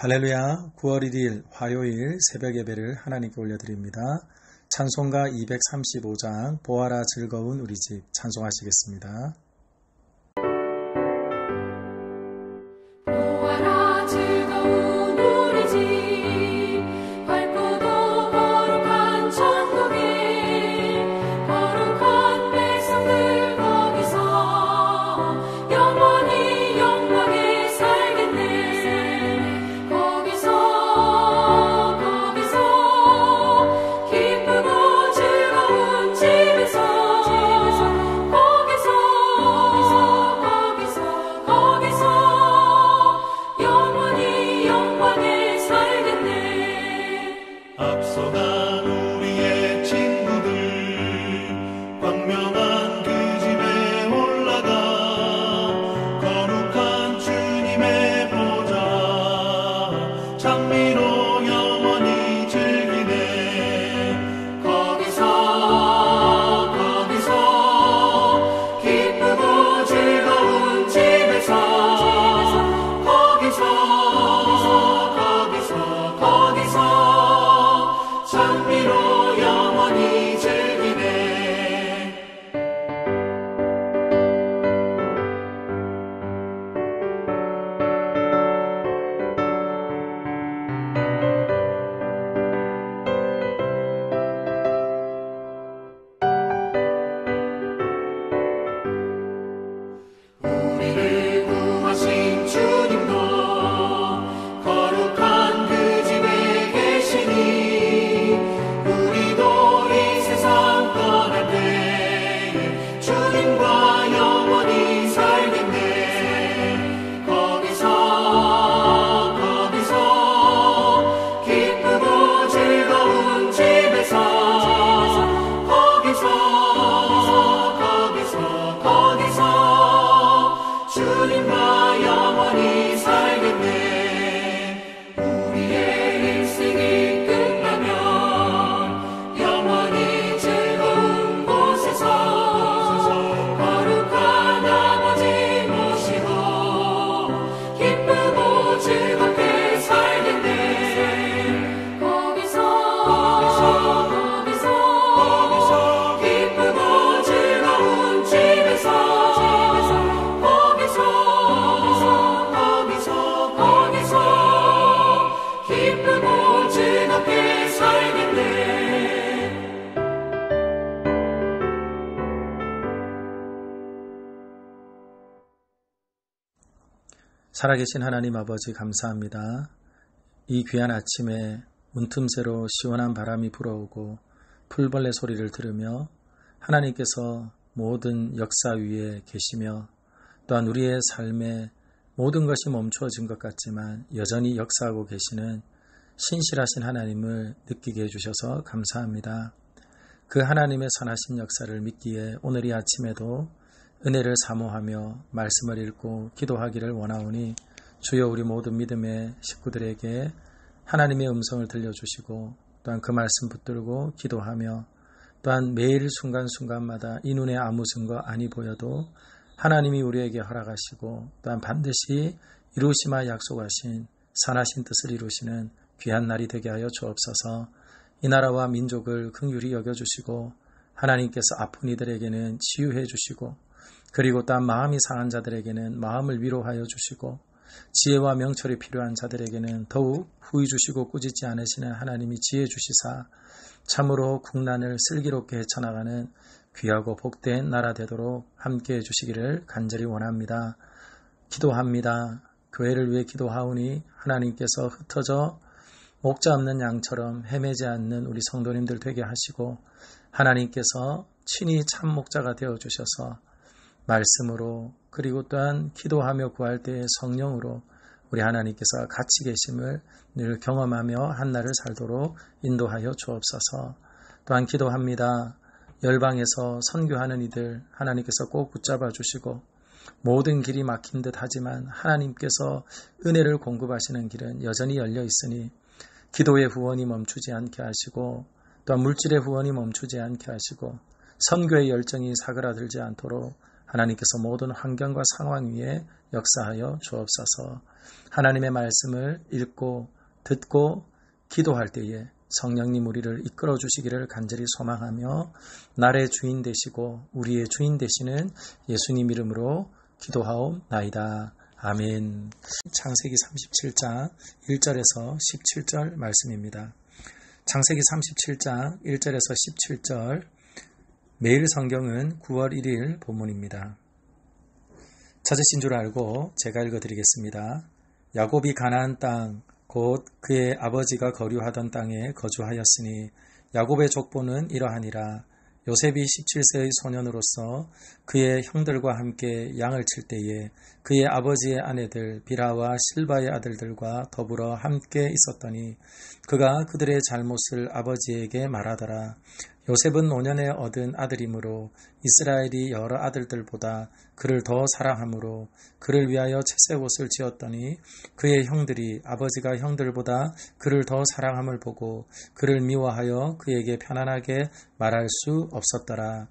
할렐루야, 9월 1일 화요일 새벽 예배를 하나님께 올려드립니다. 찬송가 235장 보아라 즐거운 우리 집 찬송하시겠습니다. 보아라 즐거운 우리 집 밝고도 거룩한 천국에 거룩한 백성들 거기서 영원히 영광에 살겠네. 거기서 기쁘고 즐거운 집에서 거기서 영원히 영광에 살겠네. 앞서간 우리의 친구들 광명한 그 집에 올라가 거룩한 주님의 보좌 장미로 영원히 즐기네. 거기서 기쁘고 즐거운 집에서 거기서 장미로 영원히 즐기네. 우리를 구하신 주님도 거룩한 그 집에 계시니 우리도 이 세상 떠날 때에 주님과 영원히 살겠네. 거기서 기쁘고 즐거운 집에서 거기서 주님과 영원히 살겠네. 우리의 인생이 끝나면 영원히 즐거운 곳에서 거룩한 아버지 모시고 기쁘고 즐겁게 살겠네. 거기서 기쁘고 즐거운 집에서 거기서 기쁘고 즐겁게 살겠네. 살아계신 하나님 아버지 감사합니다. 이 귀한 아침에 문틈새로 시원한 바람이 불어오고 풀벌레 소리를 들으며 하나님께서 모든 역사 위에 계시며 또한 우리의 삶에 모든 것이 멈추어진 것 같지만 여전히 역사하고 계시는 신실하신 하나님을 느끼게 해주셔서 감사합니다. 그 하나님의 선하신 역사를 믿기에 오늘 이 아침에도 은혜를 사모하며 말씀을 읽고 기도하기를 원하오니 주여 우리 모든 믿음의 식구들에게 하나님의 음성을 들려주시고 또한 그 말씀 붙들고 기도하며 또한 매일 순간순간마다 이 눈에 아무 증거 아니 보여도 하나님이 우리에게 허락하시고 또한 반드시 이루시마 약속하신 선하신 뜻을 이루시는 귀한 날이 되게 하여 주옵소서. 이 나라와 민족을 긍휼히 여겨주시고 하나님께서 아픈 이들에게는 치유해 주시고 그리고 또한 마음이 상한 자들에게는 마음을 위로하여 주시고 지혜와 명철이 필요한 자들에게는 더욱 후히 주시고 꾸짖지 않으시는 하나님이 지혜 주시사 참으로 국난을 슬기롭게 헤쳐나가는 귀하고 복된 나라 되도록 함께해 주시기를 간절히 원합니다. 기도합니다. 교회를 위해 기도하오니 하나님께서 흩어져 목자 없는 양처럼 헤매지 않는 우리 성도님들 되게 하시고 하나님께서 친히 참 목자가 되어주셔서 말씀으로 그리고 또한 기도하며 구할 때의 성령으로 우리 하나님께서 같이 계심을 늘 경험하며 한날을 살도록 인도하여 주옵소서. 또한 기도합니다. 열방에서 선교하는 이들 하나님께서 꼭 붙잡아 주시고 모든 길이 막힌 듯 하지만 하나님께서 은혜를 공급하시는 길은 여전히 열려 있으니 기도의 후원이 멈추지 않게 하시고 또한 물질의 후원이 멈추지 않게 하시고 선교의 열정이 사그라들지 않도록 하나님께서 모든 환경과 상황 위에 역사하여 주옵소서. 하나님의 말씀을 읽고 듣고 기도할 때에 성령님 우리를 이끌어 주시기를 간절히 소망하며 날의 주인 되시고 우리의 주인 되시는 예수님 이름으로 기도하옵나이다. 아멘. 창세기 37장 1절에서 17절 말씀입니다. 창세기 37장 1절에서 17절, 매일 성경은 9월 1일 본문입니다. 찾으신 줄 알고 제가 읽어드리겠습니다. 야곱이 가나안 땅 곧 그의 아버지가 거류하던 땅에 거주하였으니 야곱의 족보는 이러하니라. 요셉이 17세의 소년으로서 그의 형들과 함께 양을 칠 때에 그의 아버지의 아내들 비라와 실바의 아들들과 더불어 함께 있었더니 그가 그들의 잘못을 아버지에게 말하더라. 요셉은 노년에 얻은 아들이므로 이스라엘이 여러 아들들보다 그를 더 사랑하므로 그를 위하여 채색 옷을 지었더니 그의 형들이 아버지가 형들보다 그를 더 사랑함을 보고 그를 미워하여 그에게 편안하게 말할 수 없었더라.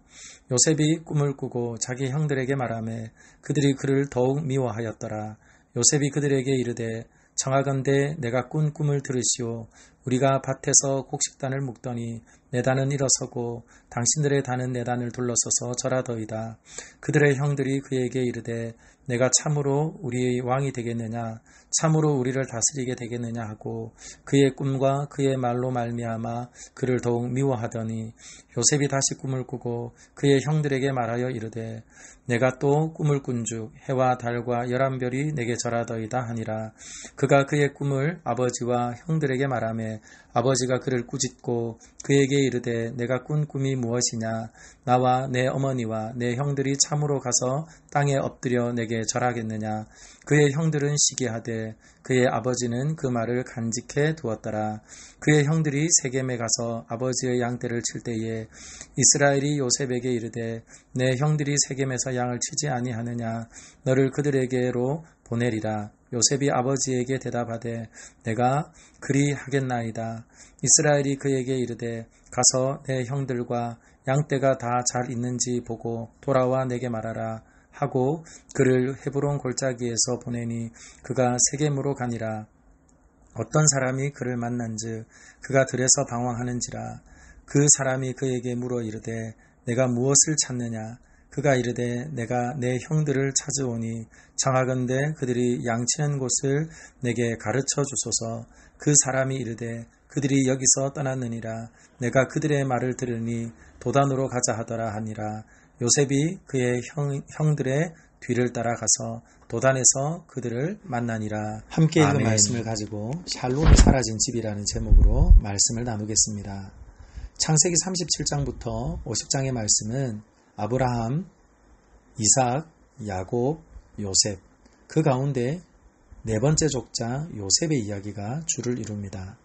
요셉이 꿈을 꾸고 자기 형들에게 말하매 그들이 그를 더욱 미워하였더라. 요셉이 그들에게 이르되 청하건대 내가 꾼 꿈을 들으시오. 우리가 밭에서 곡식단을 묶더니 내 단은 일어서고 당신들의 단은 내 단을 둘러서서 절하더이다. 그들의 형들이 그에게 이르되 내가 참으로 우리의 왕이 되겠느냐, 참으로 우리를 다스리게 되겠느냐 하고 그의 꿈과 그의 말로 말미암아 그를 더욱 미워하더니 요셉이 다시 꿈을 꾸고 그의 형들에게 말하여 이르되 내가 또 꿈을 꾼즉 해와 달과 11별이 내게 절하더이다 하니라. 그가 그의 꿈을 아버지와 형들에게 말하매 아버지가 그를 꾸짖고 그에게 이르되 내가 꾼 꿈이 무엇이냐, 나와 내 어머니와 내 형들이 참으로 가서 땅에 엎드려 내게 절하겠느냐. 그의 형들은 시기하되 그의 아버지는 그 말을 간직해 두었더라. 그의 형들이 세겜에 가서 아버지의 양떼를 칠 때에 이스라엘이 요셉에게 이르되 내 형들이 세겜에서 양을 치지 아니하느냐, 너를 그들에게로 보내리라. 요셉이 아버지에게 대답하되 내가 그리 하겠나이다. 이스라엘이 그에게 이르되 가서 내 형들과 양떼가 다 잘 있는지 보고 돌아와 내게 말하라 하고 그를 헤브론 골짜기에서 보내니 그가 세겜으로 가니라. 어떤 사람이 그를 만난즉 그가 들에서 방황하는지라. 그 사람이 그에게 물어 이르되 내가 무엇을 찾느냐. 그가 이르되 내가 내 형들을 찾으오니 청하건대 그들이 양치는 곳을 내게 가르쳐 주소서. 그 사람이 이르되 그들이 여기서 떠났느니라. 내가 그들의 말을 들으니 도단으로 가자 하더라 하니라. 요셉이 그의 형들의 뒤를 따라가서 도단에서 그들을 만나니라. 함께 읽은 말씀을 가지고 샬롬이 사라진 집이라는 제목으로 말씀을 나누겠습니다. 창세기 37장부터 50장의 말씀은 아브라함, 이삭, 야곱, 요셉, 그 가운데 네 번째 족자 요셉의 이야기가 주를 이룹니다.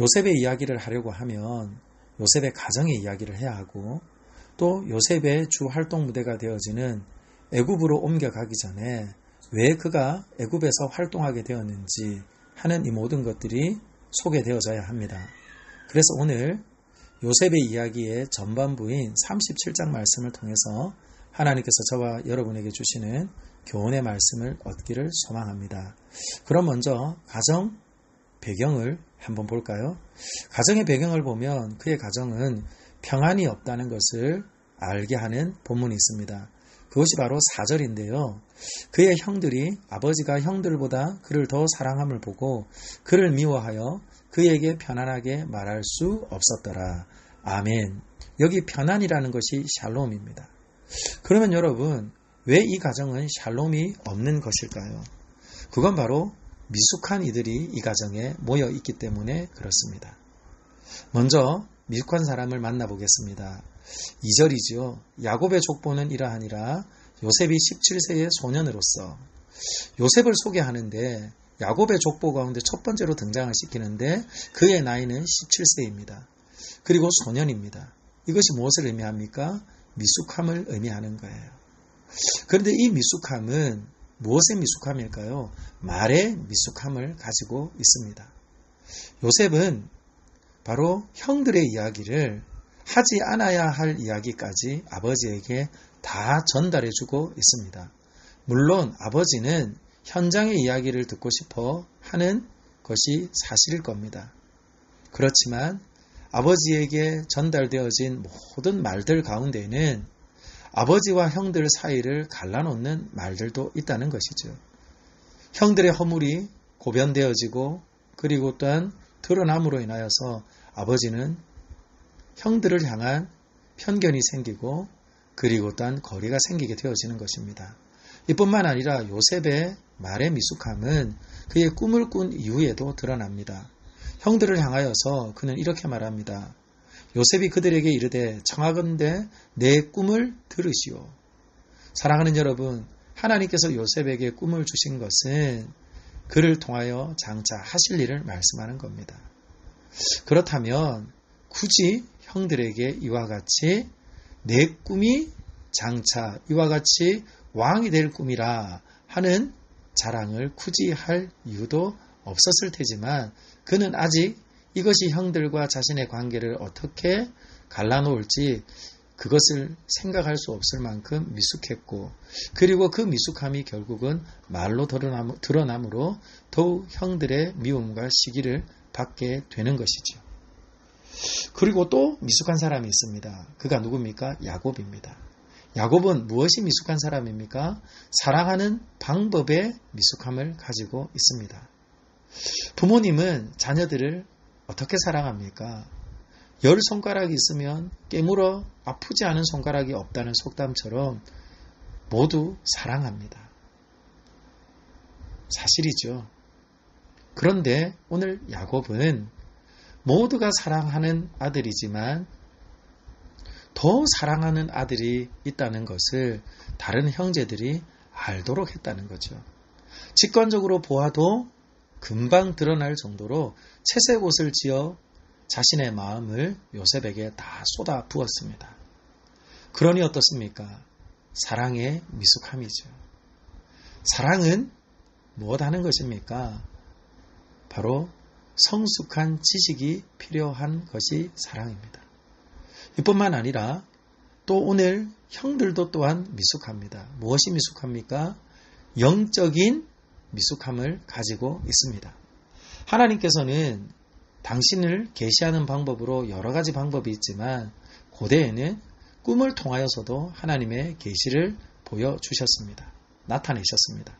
요셉의 이야기를 하려고 하면 요셉의 가정의 이야기를 해야 하고 또 요셉의 주 활동 무대가 되어지는 애굽으로 옮겨가기 전에 왜 그가 애굽에서 활동하게 되었는지 하는 이 모든 것들이 소개되어져야 합니다. 그래서 오늘 요셉의 이야기의 전반부인 37장 말씀을 통해서 하나님께서 저와 여러분에게 주시는 교훈의 말씀을 얻기를 소망합니다. 그럼 먼저 가정 배경을 한번 볼까요? 가정의 배경을 보면 그의 가정은 평안이 없다는 것을 알게 하는 본문이 있습니다. 그것이 바로 4절인데요. 그의 형들이 아버지가 형들보다 그를 더 사랑함을 보고 그를 미워하여 그에게 편안하게 말할 수 없었더라. 아멘. 여기 편안이라는 것이 샬롬입니다. 그러면 여러분, 왜 이 가정은 샬롬이 없는 것일까요? 그건 바로 미숙한 이들이 이 가정에 모여 있기 때문에 그렇습니다. 먼저 미숙한 사람을 만나보겠습니다. 2절이지요. 야곱의 족보는 이러하니라. 요셉이 17세의 소년으로서 요셉을 소개하는데 야곱의 족보 가운데 첫 번째로 등장을 시키는데 그의 나이는 17세입니다. 그리고 소년입니다. 이것이 무엇을 의미합니까? 미숙함을 의미하는 거예요. 그런데 이 미숙함은 무엇의 미숙함일까요? 말의 미숙함을 가지고 있습니다. 요셉은 바로 형들의 이야기를 하지 않아야 할 이야기까지 아버지에게 다 전달해주고 있습니다. 물론 아버지는 현장의 이야기를 듣고 싶어 하는 것이 사실일 겁니다. 그렇지만 아버지에게 전달되어진 모든 말들 가운데에는 아버지와 형들 사이를 갈라놓는 말들도 있다는 것이죠. 형들의 허물이 고변되어지고 그리고 또한 드러남으로 인하여서 아버지는 형들을 향한 편견이 생기고 그리고 또한 거리가 생기게 되어지는 것입니다. 이뿐만 아니라 요셉의 말의 미숙함은 그의 꿈을 꾼 이후에도 드러납니다. 형들을 향하여서 그는 이렇게 말합니다. 요셉이 그들에게 이르되 청하건대 내 꿈을 들으시오. 사랑하는 여러분, 하나님께서 요셉에게 꿈을 주신 것은 그를 통하여 장차 하실 일을 말씀하는 겁니다. 그렇다면 굳이 형들에게 이와 같이 내 꿈이 장차 이와 같이 왕이 될 꿈이라 하는 자랑을 굳이 할 이유도 없었을 테지만 그는 아직 이것이 형들과 자신의 관계를 어떻게 갈라놓을지 그것을 생각할 수 없을 만큼 미숙했고 그리고 그 미숙함이 결국은 말로 드러남으로 더욱 형들의 미움과 시기를 받게 되는 것이죠. 그리고 또 미숙한 사람이 있습니다. 그가 누굽니까? 야곱입니다. 야곱은 무엇이 미숙한 사람입니까? 사랑하는 방법의 미숙함을 가지고 있습니다. 부모님은 자녀들을 어떻게 사랑합니까? 10손가락이 있으면 깨물어 아프지 않은 손가락이 없다는 속담처럼 모두 사랑합니다. 사실이죠. 그런데 오늘 야곱은 모두가 사랑하는 아들이지만 더 사랑하는 아들이 있다는 것을 다른 형제들이 알도록 했다는 거죠. 직관적으로 보아도 금방 드러날 정도로 채색 옷을 지어 자신의 마음을 요셉에게 다 쏟아 부었습니다. 그러니 어떻습니까? 사랑의 미숙함이죠. 사랑은 무엇 하는 것입니까? 바로 성숙한 지식이 필요한 것이 사랑입니다. 이뿐만 아니라 또 오늘 형들도 또한 미숙합니다. 무엇이 미숙합니까? 영적인 미숙함을 가지고 있습니다. 하나님께서는 당신을 계시하는 방법으로 여러 가지 방법이 있지만 고대에는 꿈을 통하여서도 하나님의 계시를 보여주셨습니다. 나타내셨습니다.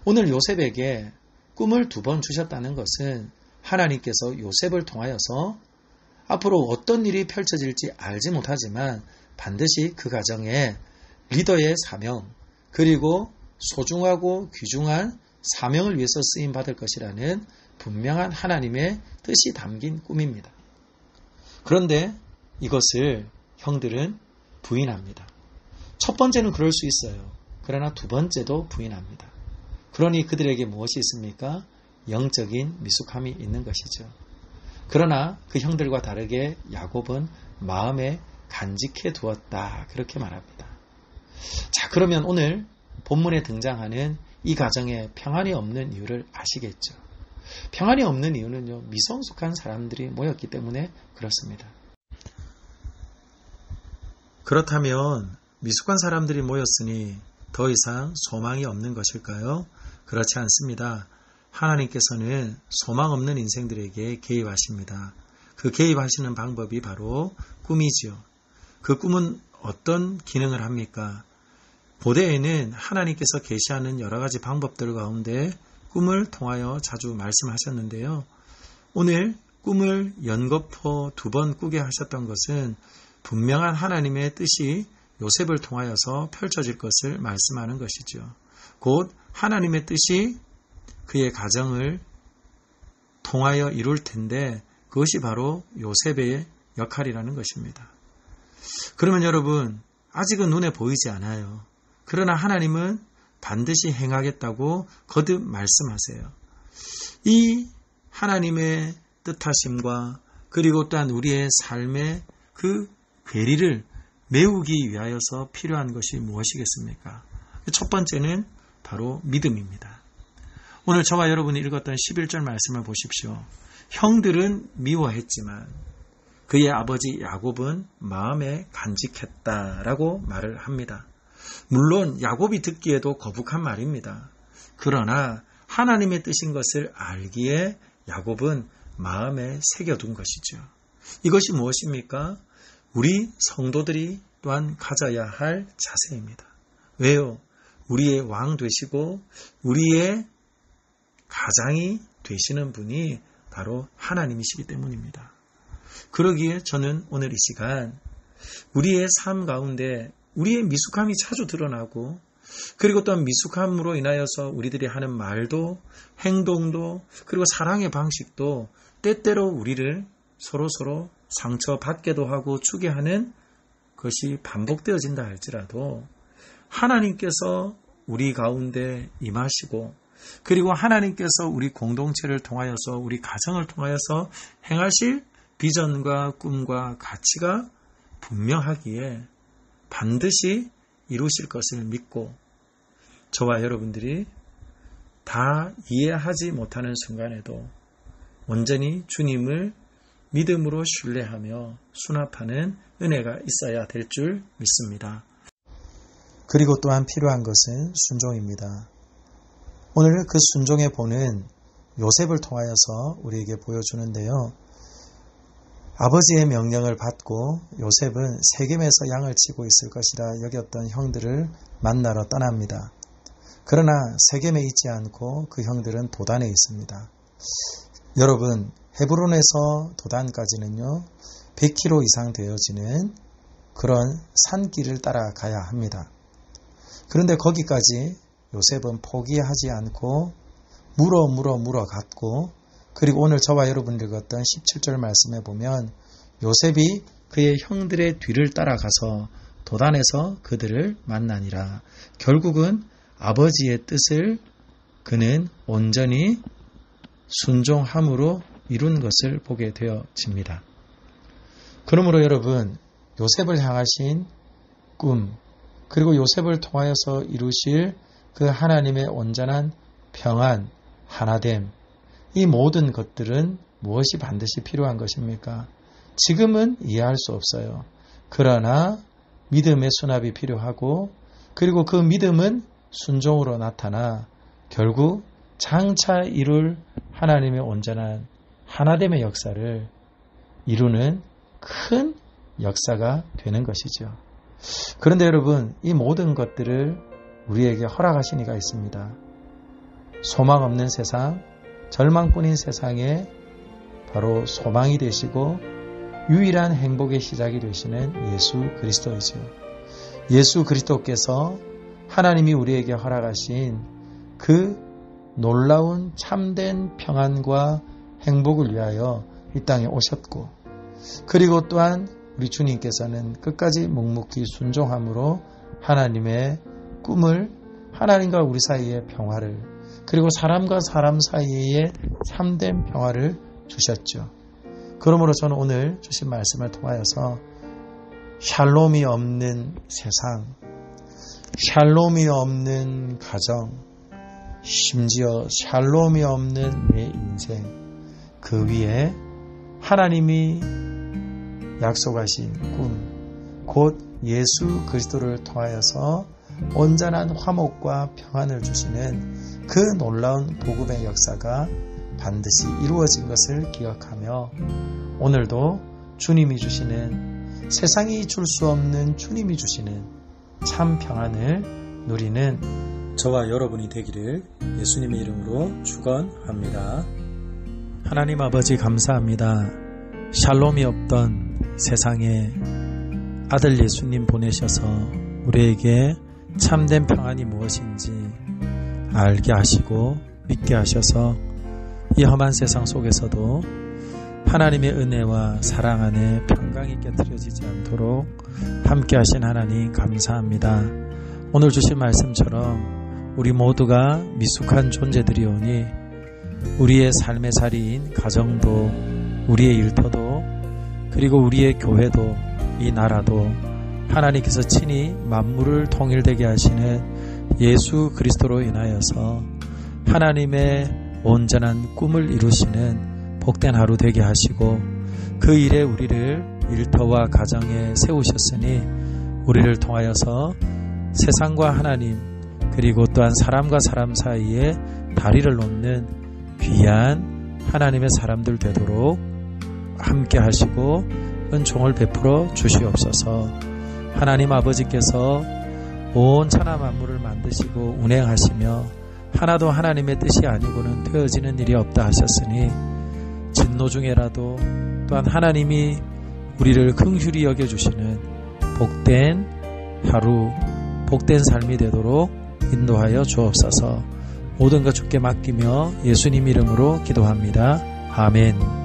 오늘 요셉에게 꿈을 2번 주셨다는 것은 하나님께서 요셉을 통하여서 앞으로 어떤 일이 펼쳐질지 알지 못하지만 반드시 그 가정에 리더의 사명 그리고 소중하고 귀중한 사명을 위해서 쓰임받을 것이라는 분명한 하나님의 뜻이 담긴 꿈입니다. 그런데 이것을 형들은 부인합니다. 첫 번째는 그럴 수 있어요. 그러나 2번째도 부인합니다. 그러니 그들에게 무엇이 있습니까? 영적인 미숙함이 있는 것이죠. 그러나 그 형들과 다르게 야곱은 마음에 간직해 두었다. 그렇게 말합니다. 자, 그러면 오늘 본문에 등장하는 이 가정에 평안이 없는 이유를 아시겠죠? 평안이 없는 이유는요, 미성숙한 사람들이 모였기 때문에 그렇습니다. 그렇다면 미숙한 사람들이 모였으니 더 이상 소망이 없는 것일까요? 그렇지 않습니다. 하나님께서는 소망 없는 인생들에게 개입하십니다. 그 개입하시는 방법이 바로 꿈이지요. 그 꿈은 어떤 기능을 합니까? 고대에는 하나님께서 계시하는 여러 가지 방법들 가운데 꿈을 통하여 자주 말씀하셨는데요. 오늘 꿈을 연거푸 2번 꾸게 하셨던 것은 분명한 하나님의 뜻이 요셉을 통하여서 펼쳐질 것을 말씀하는 것이죠. 곧 하나님의 뜻이 그의 가정을 통하여 이룰 텐데 그것이 바로 요셉의 역할이라는 것입니다. 그러면 여러분, 아직은 눈에 보이지 않아요. 그러나 하나님은 반드시 행하겠다고 거듭 말씀하세요. 이 하나님의 뜻하심과 그리고 또한 우리의 삶의 그 괴리를 메우기 위하여서 필요한 것이 무엇이겠습니까? 첫 번째는 바로 믿음입니다. 오늘 저와 여러분이 읽었던 11절 말씀을 보십시오. 형들은 미워했지만 그의 아버지 야곱은 마음에 간직했다라고 말을 합니다. 물론 야곱이 듣기에도 거북한 말입니다. 그러나 하나님의 뜻인 것을 알기에 야곱은 마음에 새겨둔 것이죠. 이것이 무엇입니까? 우리 성도들이 또한 가져야 할 자세입니다. 왜요? 우리의 왕 되시고 우리의 가장이 되시는 분이 바로 하나님이시기 때문입니다. 그러기에 저는 오늘 이 시간 우리의 삶 가운데 우리의 미숙함이 자주 드러나고 그리고 또한 미숙함으로 인하여서 우리들이 하는 말도 행동도 그리고 사랑의 방식도 때때로 우리를 서로 상처받게도 하고 추게 하는 것이 반복되어진다 할지라도 하나님께서 우리 가운데 임하시고 그리고 하나님께서 우리 공동체를 통하여서 우리 가정을 통하여서 행하실 비전과 꿈과 가치가 분명하기에 반드시 이루실 것을 믿고 저와 여러분들이 다 이해하지 못하는 순간에도 온전히 주님을 믿음으로 신뢰하며 수납하는 은혜가 있어야 될 줄 믿습니다. 그리고 또한 필요한 것은 순종입니다. 오늘 그 순종의 본은 요셉을 통하여서 우리에게 보여주는데요. 아버지의 명령을 받고 요셉은 세겜에서 양을 치고 있을 것이라 여겼던 형들을 만나러 떠납니다. 그러나 세겜에 있지 않고 그 형들은 도단에 있습니다. 여러분, 헤브론에서 도단까지는요 100km 이상 되어지는 그런 산길을 따라가야 합니다. 그런데 거기까지 요셉은 포기하지 않고 물어 갔고 그리고 오늘 저와 여러분들 읽었던 17절 말씀에 보면 요셉이 그의 형들의 뒤를 따라가서 도단에서 그들을 만나니라. 결국은 아버지의 뜻을 그는 온전히 순종함으로 이룬 것을 보게 되어집니다. 그러므로 여러분, 요셉을 향하신 꿈 그리고 요셉을 통하여서 이루실 그 하나님의 온전한 평안, 하나됨, 이 모든 것들은 무엇이 반드시 필요한 것입니까? 지금은 이해할 수 없어요. 그러나 믿음의 수납이 필요하고 그리고 그 믿음은 순종으로 나타나 결국 장차 이룰 하나님의 온전한 하나됨의 역사를 이루는 큰 역사가 되는 것이죠. 그런데 여러분, 이 모든 것들을 우리에게 허락하신 이가 있습니다. 소망 없는 세상, 절망뿐인 세상에 바로 소망이 되시고 유일한 행복의 시작이 되시는 예수 그리스도이죠. 예수 그리스도께서 하나님이 우리에게 허락하신 그 놀라운 참된 평안과 행복을 위하여 이 땅에 오셨고 그리고 또한 우리 주님께서는 끝까지 묵묵히 순종함으로 하나님의 꿈을 하나님과 우리 사이의 평화를 그리고 사람과 사람 사이의 참된 평화를 주셨죠. 그러므로 저는 오늘 주신 말씀을 통하여서 샬롬이 없는 세상, 샬롬이 없는 가정, 심지어 샬롬이 없는 내 인생, 그 위에 하나님이 약속하신 꿈, 곧 예수 그리스도를 통하여서 온전한 화목과 평안을 주시는 그 놀라운 복음의 역사가 반드시 이루어진 것을 기억하며 오늘도 주님이 주시는 세상이 줄 수 없는 주님이 주시는 참 평안을 누리는 저와 여러분이 되기를 예수님의 이름으로 축원합니다. 하나님 아버지 감사합니다. 샬롬이 없던 세상에 아들 예수님 보내셔서 우리에게 참된 평안이 무엇인지 알게 하시고 믿게 하셔서 이 험한 세상 속에서도 하나님의 은혜와 사랑 안에 평강이 깨트려지지 않도록 함께 하신 하나님 감사합니다. 오늘 주신 말씀처럼 우리 모두가 미숙한 존재들이오니 우리의 삶의 자리인 가정도 우리의 일터도 그리고 우리의 교회도 이 나라도 하나님께서 친히 만물을 통일되게 하시는 예수 그리스도로 인하여서 하나님의 온전한 꿈을 이루시는 복된 하루 되게 하시고 그 일에 우리를 일터와 가정에 세우셨으니 우리를 통하여서 세상과 하나님 그리고 또한 사람과 사람 사이에 다리를 놓는 귀한 하나님의 사람들 되도록 함께 하시고 은총을 베풀어 주시옵소서. 하나님 아버지께서 온 천하 만물을 만드시고 운행하시며 하나도 하나님의 뜻이 아니고는 되어지는 일이 없다 하셨으니 진노 중에라도 또한 하나님이 우리를 긍휼히 여겨주시는 복된 하루, 복된 삶이 되도록 인도하여 주옵소서. 모든 것 주께 맡기며 예수님 이름으로 기도합니다. 아멘.